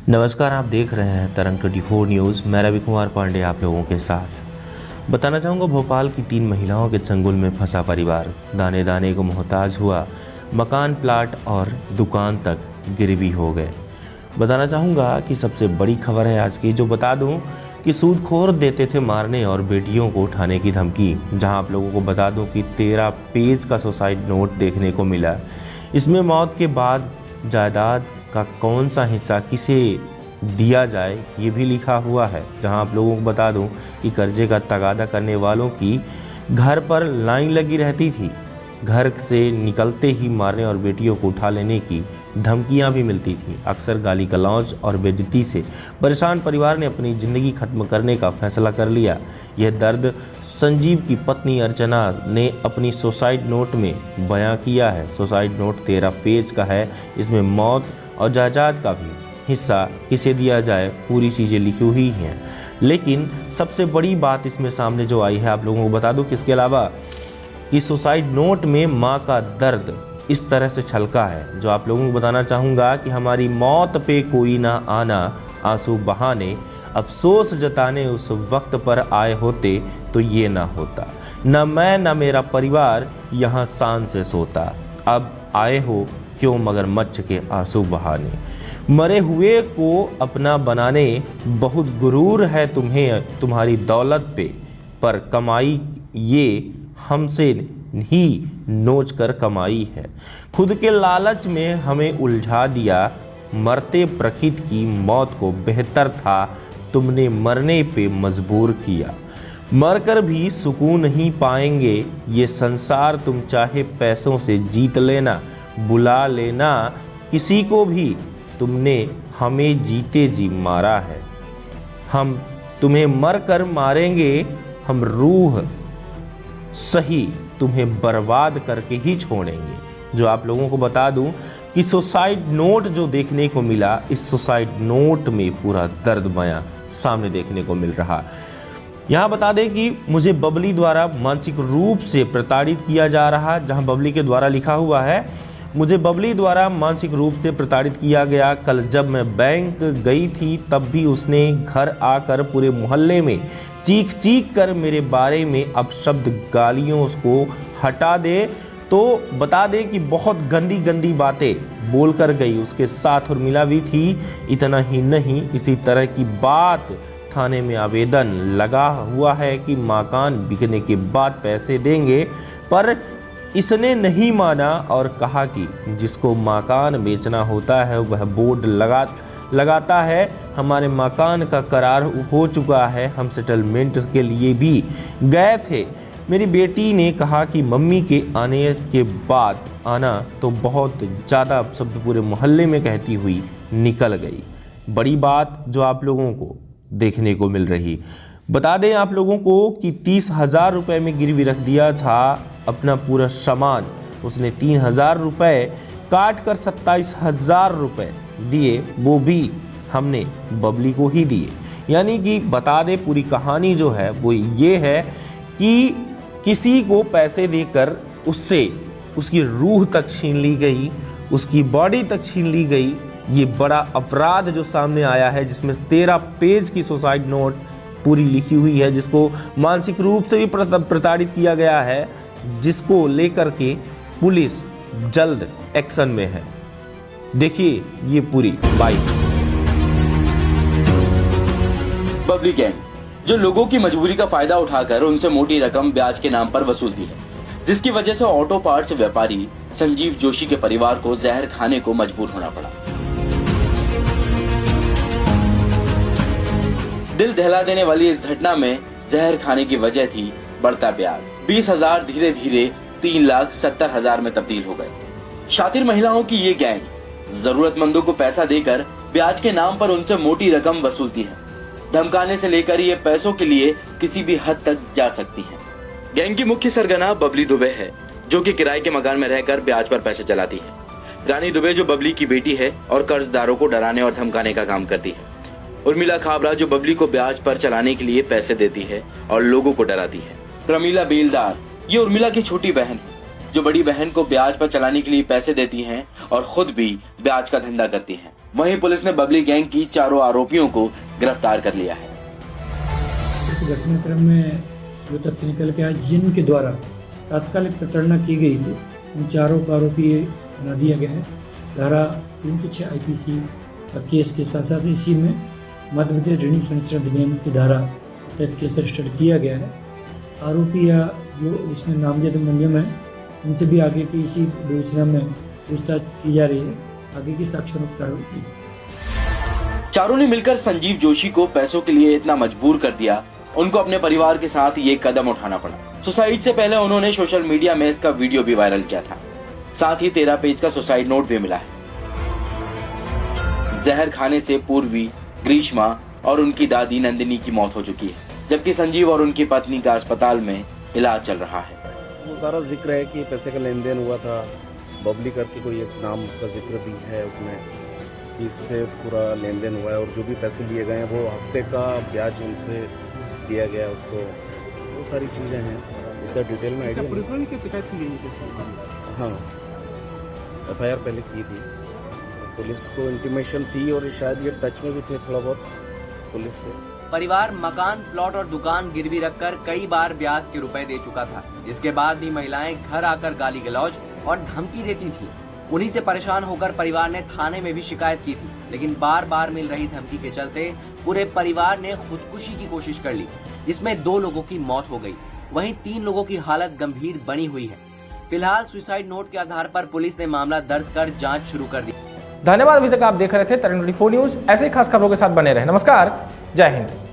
नमस्कार, आप देख रहे हैं तरंग 24 न्यूज़। मैं रवि कुमार पांडे आप लोगों के साथ बताना चाहूँगा। भोपाल की 3 महिलाओं के चंगुल में फंसा परिवार, दाने दाने को मोहताज हुआ, मकान, प्लाट और दुकान तक गिरवी हो गए। बताना चाहूँगा कि सबसे बड़ी खबर है आज की, जो बता दूँ कि सूदखोर देते थे मारने और बेटियों को उठाने की धमकी। जहां आप लोगों को बता दूं कि 13 पेज का सुसाइड नोट देखने को मिला। इसमें मौत के बाद जायदाद का कौन सा हिस्सा किसे दिया जाए ये भी लिखा हुआ है। जहां आप लोगों को बता दूं कि कर्जे का तगादा करने वालों की घर पर लाइन लगी रहती थी। घर से निकलते ही मारने और बेटियों को उठा लेने की धमकियां भी मिलती थी। अक्सर गाली गलौज और बेइज्जती से परेशान परिवार ने अपनी ज़िंदगी खत्म करने का फैसला कर लिया। यह दर्द संजीव की पत्नी अर्चना ने अपनी सुसाइड नोट में बयां किया है। सुसाइड नोट 13 पेज का है। इसमें मौत और जायदाद का भी हिस्सा किसे दिया जाए पूरी चीज़ें लिखी हुई हैं। लेकिन सबसे बड़ी बात इसमें सामने जो आई है, आप लोगों को बता दूं कि इसके अलावा कि सुसाइड नोट में माँ का दर्द इस तरह से छलका है, जो आप लोगों को बताना चाहूँगा कि हमारी मौत पे कोई ना आना, आंसू बहाने, अफसोस जताने उस वक्त पर आए होते तो ये ना होता। न मैं न मेरा परिवार यहाँ शान से सोता। अब आए हो क्यों मगरमच्छ के आंसू बहाने। मरे हुए को अपना बनाने बहुत गुरूर है तुम्हें तुम्हारी दौलत पे, पर कमाई ये हमसे ही नोच कर कमाई है। खुद के लालच में हमें उलझा दिया, मरते प्रकृति की मौत को बेहतर था तुमने मरने पे मजबूर किया। मरकर भी सुकून नहीं पाएंगे ये संसार, तुम चाहे पैसों से जीत लेना, बुला लेना किसी को भी, तुमने हमें जीते जी मारा है। हम तुम्हें मर कर मारेंगे, हम रूह सही तुम्हें बर्बाद करके ही छोड़ेंगे। जो आप लोगों को बता दूं कि सुसाइड नोट जो देखने को मिला, इस सुसाइड नोट में पूरा दर्द बयां सामने देखने को मिल रहा। यहाँ बता दें कि मुझे बबली द्वारा मानसिक रूप से प्रताड़ित किया जा रहा। जहाँ बबली के द्वारा लिखा हुआ है, मुझे बबली द्वारा मानसिक रूप से प्रताड़ित किया गया। कल जब मैं बैंक गई थी तब भी उसने घर आकर पूरे मोहल्ले में चीख चीख कर मेरे बारे में अपशब्द गालियों को हटा दे, तो बता दें कि बहुत गंदी गंदी बातें बोल कर गई। उसके साथ उर्मिला भी थी। इतना ही नहीं, इसी तरह की बात थाने में आवेदन लगा हुआ है कि मकान बिकने के बाद पैसे देंगे, पर इसने नहीं माना और कहा कि जिसको मकान बेचना होता है वह बोर्ड लगाता है। हमारे मकान का करार हो चुका है, हम सेटलमेंट के लिए भी गए थे। मेरी बेटी ने कहा कि मम्मी के आने के बाद आना, तो बहुत ज़्यादा शब्द पूरे मोहल्ले में कहती हुई निकल गई। बड़ी बात जो आप लोगों को देखने को मिल रही। बता दें आप लोगों को कि 30,000 रुपये में गिरवी रख दिया था अपना पूरा सामान। उसने 3,000 रुपये काट कर 27,000 रुपये दिए, वो भी हमने बबली को ही दिए। यानी कि बता दे पूरी कहानी जो है वो ये है कि किसी को पैसे देकर उससे उसकी रूह तक छीन ली गई, उसकी बॉडी तक छीन ली गई। ये बड़ा अपराध जो सामने आया है, जिसमें 13 पेज की सुसाइड नोट पूरी लिखी हुई है, जिसको मानसिक रूप से भी प्रताड़ित किया गया है, जिसको लेकर के पुलिस जल्द एक्शन में है। देखिए ये पूरी बाइट। बबली गैंग जो लोगों की मजबूरी का फायदा उठाकर उनसे मोटी रकम ब्याज के नाम पर वसूलती है, जिसकी वजह से ऑटो पार्ट्स व्यापारी संजीव जोशी के परिवार को जहर खाने को मजबूर होना पड़ा। दिल दहला देने वाली इस घटना में जहर खाने की वजह थी बढ़ता ब्याज। 20,000 धीरे धीरे 3,70,000 में तब्दील हो गए। शातिर महिलाओं की ये गैंग जरूरतमंदों को पैसा देकर ब्याज के नाम पर उनसे मोटी रकम वसूलती है। धमकाने से लेकर ये पैसों के लिए किसी भी हद तक जा सकती है। गैंग की मुख्य सरगना बबली दुबे है, जो कि किराए के मकान में रहकर ब्याज पर पैसे चलाती है। रानी दुबे जो बबली की बेटी है और कर्जदारों को डराने और धमकाने का काम करती है। उर्मिला खाबरा जो बबली को ब्याज पर चलाने के लिए पैसे देती है और लोगों को डराती है। प्रमीला बेलदार ये उर्मिला की छोटी बहन है, जो बड़ी बहन को ब्याज पर चलाने के लिए पैसे देती हैं और खुद भी ब्याज का धंधा करती हैं। वहीं पुलिस ने बबली गैंग की चारों आरोपियों को गिरफ्तार कर लिया है। इस घटनाक्रम में जो तथ्य निकल के आए, जिनके द्वारा तात्कालिक प्रताड़ना की गई थी, उन चारों को आरोपी बना दिया गया है। धारा 306 IPC का केस के साथ साथ इसी में मध्य प्रदेश ऋणी संरक्षण अधिनियम की धारा तहत केस रजिस्टर्ड किया गया है। आरोपी या जो इसमें नामजद मुलजिम है, उनसे भी आगे की इसी विवेचना में पूछताछ की जा रही है। आगे की साक्ष्यात्मक कार्रवाई की। चारों ने मिलकर संजीव जोशी को पैसों के लिए इतना मजबूर कर दिया, उनको अपने परिवार के साथ ये कदम उठाना पड़ा। सुसाइड से पहले उन्होंने सोशल मीडिया में इसका वीडियो भी वायरल किया था। साथ ही 13 पेज का सुसाइड नोट भी मिला है। जहर खाने से पूर्वी, ग्रीष्मा और उनकी दादी नंदिनी की मौत हो चुकी है, जबकि संजीव और उनकी पत्नी का अस्पताल में इलाज चल रहा है। वो सारा जिक्र है कि पैसे का लेन देन हुआ था, बबली करके कोई एक नाम का जिक्र भी है उसमें, जिससे पूरा लेन देन हुआ है। और जो भी पैसे लिए गए हैं वो हफ्ते का ब्याज उनसे दिया गया उसको, वो सारी चीज़ें हैं। इसका डिटेल में आइडिया पुलिस वाले की शिकायत की गई? हाँ, FIR पहले की थी, पुलिस को इंटीमेशन थी और शायद ये टच में भी थे थोड़ा बहुत पुलिस से। परिवार मकान, प्लॉट और दुकान गिरवी रखकर कई बार ब्याज के रुपए दे चुका था, जिसके बाद भी महिलाएं घर आकर गाली गलौज और धमकी देती थी। उन्हीं से परेशान होकर परिवार ने थाने में भी शिकायत की थी, लेकिन बार बार मिल रही धमकी के चलते पूरे परिवार ने खुदकुशी की कोशिश कर ली, जिसमें 2 लोगों की मौत हो गई। वहीं 3 लोगों की हालत गंभीर बनी हुई है। फिलहाल सुसाइड नोट के आधार पर पुलिस ने मामला दर्ज कर जाँच शुरू कर दी। धन्यवाद। अभी तक आप देख रहे थे तरंग 24 न्यूज। ऐसे ही खास खबरों के साथ बने रहे। नमस्कार, जय हिंद।